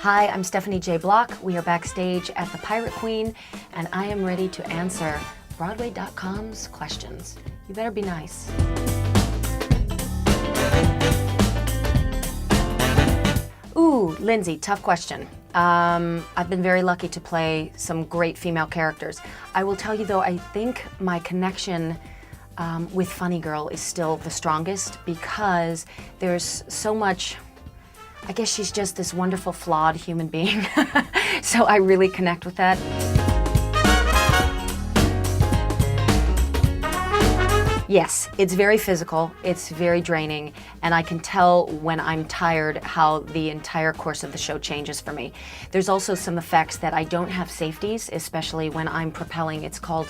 Hi, I'm Stephanie J. Block. We are backstage at the Pirate Queen, and I am ready to answer Broadway.com's questions. You better be nice. Ooh, Lindsay, tough question. I've been very lucky to play some great female characters. I will tell you though, I think my connection with Funny Girl is still the strongest because there's so much, I guess she's just this wonderful, flawed human being. So I really connect with that. Yes, it's very physical, it's very draining, and I can tell when I'm tired how the entire course of the show changes for me. There's also some effects that I don't have safeties, especially when I'm propelling. It's called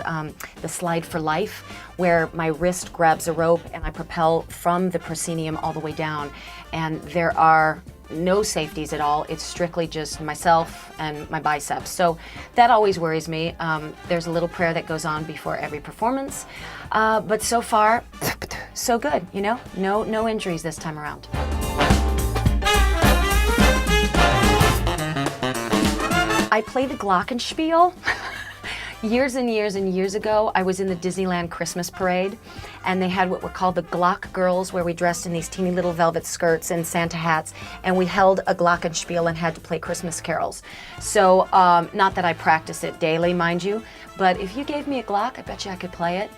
the slide for life, where my wrist grabs a rope and I propel from the proscenium all the way down, and there are no safeties at all. It's strictly just myself and my biceps. So that always worries me. There's a little prayer that goes on before every performance. But so far, so good, you know? No injuries this time around. I play the Glockenspiel. Years and years and years ago, I was in the Disneyland Christmas parade, and they had what were called the Glock Girls, where we dressed in these teeny little velvet skirts and Santa hats, and we held a Glockenspiel and had to play Christmas carols. So, not that I practice it daily, mind you, but if you gave me a Glock, I bet you I could play it.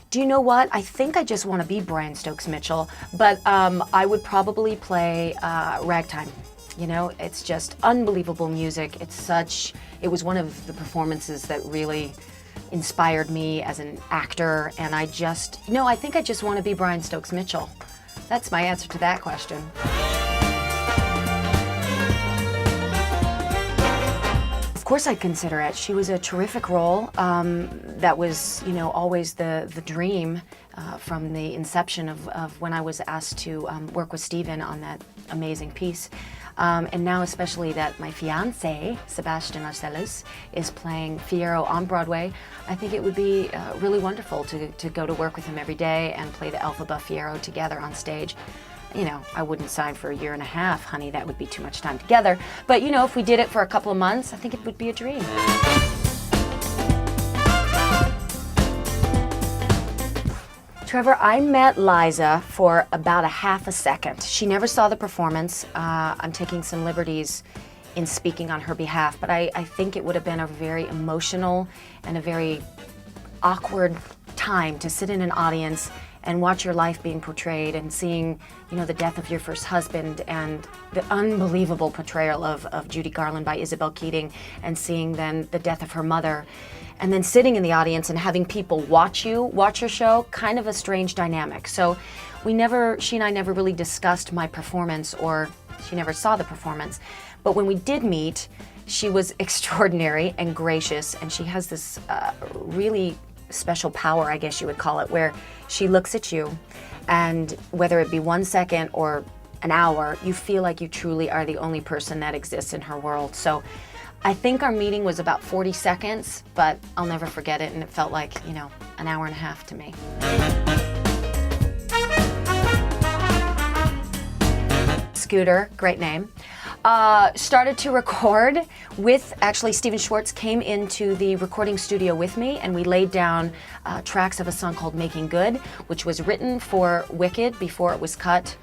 Do you know what? I think I just want to be Brian Stokes Mitchell, but I would probably play Ragtime. You know, it's just unbelievable music. It was one of the performances that really inspired me as an actor, and I think I just want to be Brian Stokes Mitchell. That's my answer to that question. Of course I'd consider it. She was a terrific role. That was, always the dream from the inception of when I was asked to work with Steven on that amazing piece. And now especially that my fiancé, Sebastian Arcellus, is playing Fiyero on Broadway, I think it would be really wonderful to go to work with him every day and play the Elphaba Fiyero together on stage. I wouldn't sign for 1.5 years, honey, that would be too much time together. But if we did it for a couple of months, I think it would be a dream. Trevor, I met Liza for about a half a second. She never saw the performance. I'm taking some liberties in speaking on her behalf, but I think it would have been a very emotional and a very awkward time to sit in an audience and watch your life being portrayed and seeing, the death of your first husband and the unbelievable portrayal of Judy Garland by Isabel Keating, and seeing then the death of her mother. And then sitting in the audience and having people watch your show, kind of a strange dynamic. So she and I never really discussed my performance, or she never saw the performance. But when we did meet, she was extraordinary and gracious, and she has this really special power, I guess you would call it, where she looks at you, and whether it be 1 second or an hour, you feel like you truly are the only person that exists in her world. So I think our meeting was about 40 seconds, but I'll never forget it, and it felt like, 1.5 hours to me. Scooter, great name. Started to record with, actually, Stephen Schwartz came into the recording studio with me, and we laid down tracks of a song called Making Good, which was written for Wicked before it was cut.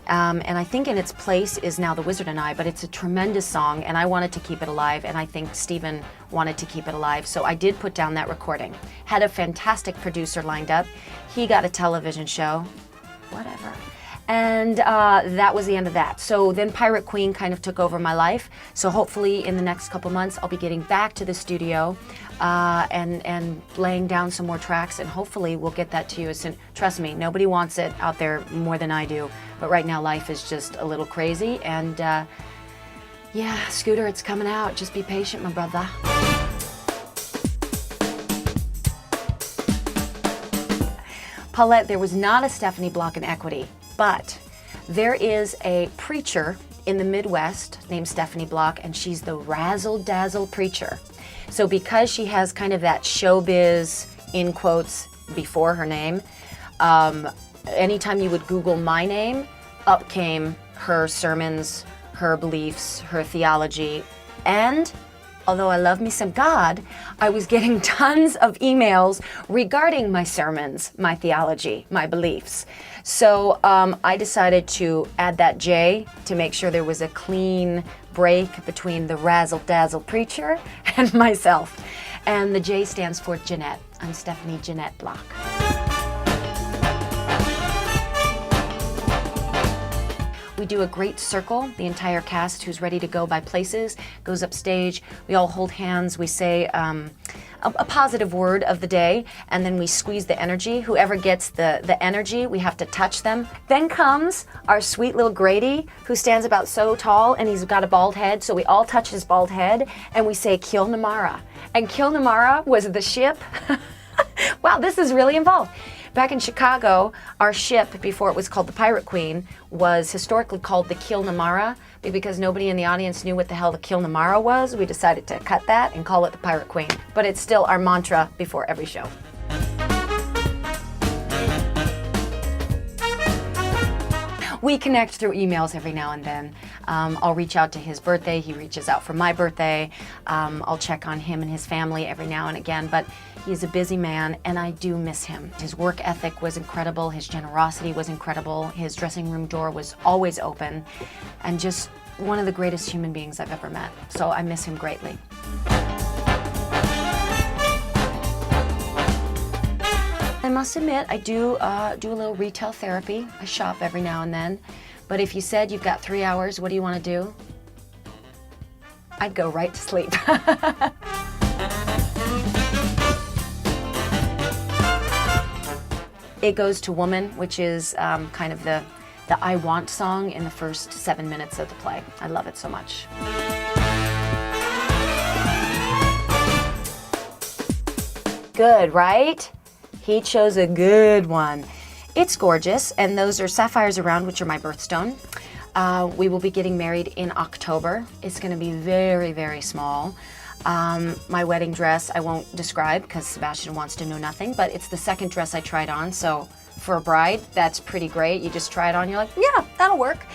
And I think in its place is now The Wizard and I, but it's a tremendous song, and I wanted to keep it alive, and I think Stephen wanted to keep it alive, so I did put down that recording. Had a fantastic producer lined up. He got a television show, whatever. And that was the end of that. So then Pirate Queen kind of took over my life. So hopefully in the next couple months, I'll be getting back to the studio and laying down some more tracks, and hopefully we'll get that to you as soon. Trust me, nobody wants it out there more than I do. But right now life is just a little crazy, and yeah, Scooter, it's coming out. Just be patient, my brother. Paulette, there was not a Stephanie Block in Equity, but there is a preacher in the Midwest named Stephanie Block, and she's the razzle-dazzle preacher. So because she has kind of that showbiz, in quotes, before her name, anytime you would Google my name, up came her sermons, her beliefs, her theology, and although I love me some God, I was getting tons of emails regarding my sermons, my theology, my beliefs. So I decided to add that J to make sure there was a clean break between the razzle-dazzle preacher and myself. And the J stands for Jeanette. I'm Stephanie Jeanette Block. We do a great circle. The entire cast who's ready to go by places goes up stage. We all hold hands. We say a positive word of the day, and then we squeeze the energy. Whoever gets the energy, we have to touch them. Then comes our sweet little Grady, who stands about so tall, and he's got a bald head, so we all touch his bald head, and we say Kilnamara. And Kilnamara was the ship. Wow, this is really involved. Back in Chicago, our ship, before it was called the Pirate Queen, was historically called the Kilnamara, but because nobody in the audience knew what the hell the Kilnamara was, we decided to cut that and call it the Pirate Queen. But it's still our mantra before every show. We connect through emails every now and then. I'll reach out to his birthday, he reaches out for my birthday. I'll check on him and his family every now and again, but he's a busy man and I do miss him. His work ethic was incredible, his generosity was incredible, his dressing room door was always open, and just one of the greatest human beings I've ever met. So I miss him greatly. I must admit, I do a little retail therapy. I shop every now and then. But if you said you've got 3 hours, what do you want to do? I'd go right to sleep. It Goes to Woman, which is kind of the I Want song in the first 7 minutes of the play. I love it so much. Good, right? He chose a good one. It's gorgeous, and those are sapphires around, which are my birthstone. We will be getting married in October. It's going to be very, very small. My wedding dress I won't describe because Sebastian wants to know nothing, but it's the second dress I tried on, so for a bride, that's pretty great. You just try it on, you're like, yeah, that'll work.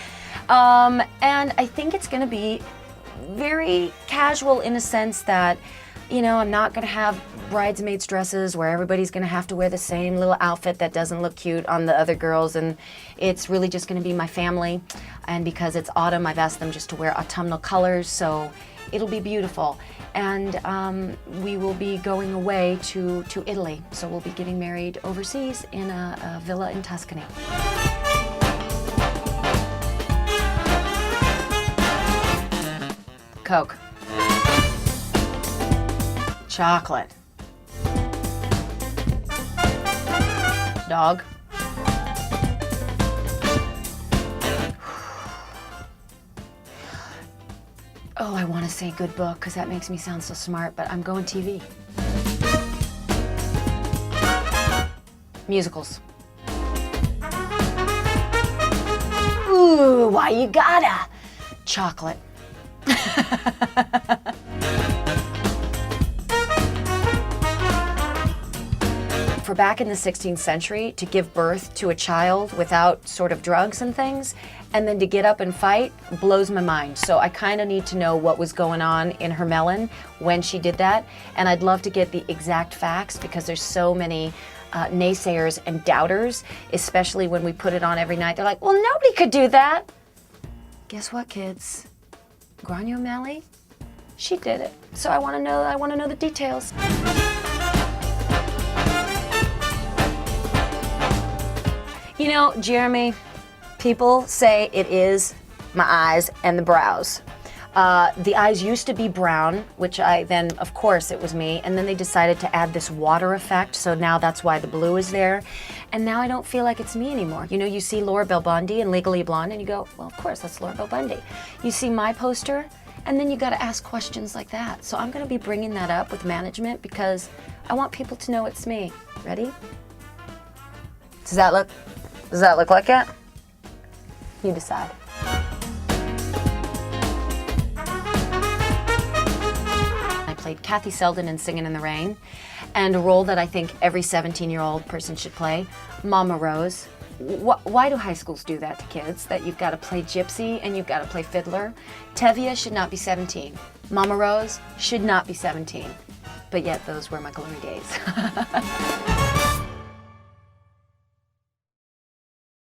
And I think it's going to be very casual in a sense that, you know, I'm not going to have bridesmaids dresses where everybody's going to have to wear the same little outfit that doesn't look cute on the other girls, and it's really just going to be my family. And because it's autumn, I've asked them just to wear autumnal colors, so it'll be beautiful. And we will be going away to Italy, so we'll be getting married overseas in a villa in Tuscany. Coke. Chocolate. Dog. Oh, I want to say good book because that makes me sound so smart, but I'm going TV. Musicals. Ooh, why you gotta? Chocolate. For back in the 16th century, to give birth to a child without sort of drugs and things, and then to get up and fight, blows my mind. So I kind of need to know what was going on in her melon when she did that, and I'd love to get the exact facts because there's so many naysayers and doubters, especially when we put it on every night. They're like, well, nobody could do that. Guess what, kids? Grania O'Malley, she did it. So I want to know the details. You know, Jeremy, people say it is my eyes and the brows. The eyes used to be brown, which of course it was me, and then they decided to add this water effect, so now that's why the blue is there. And now I don't feel like it's me anymore. You know, you see Laura Bell Bundy in Legally Blonde, and you go, well, of course, that's Laura Bell Bundy. You see my poster, and then you gotta ask questions like that. So I'm gonna be bringing that up with management because I want people to know it's me. Ready? Does that look like it? You decide. I played Kathy Selden in Singin' in the Rain, and a role that I think every 17-year-old person should play, Mama Rose. why do high schools do that to kids? That you've got to play gypsy and you've got to play fiddler? Tevye should not be 17. Mama Rose should not be 17. But yet those were my glory days.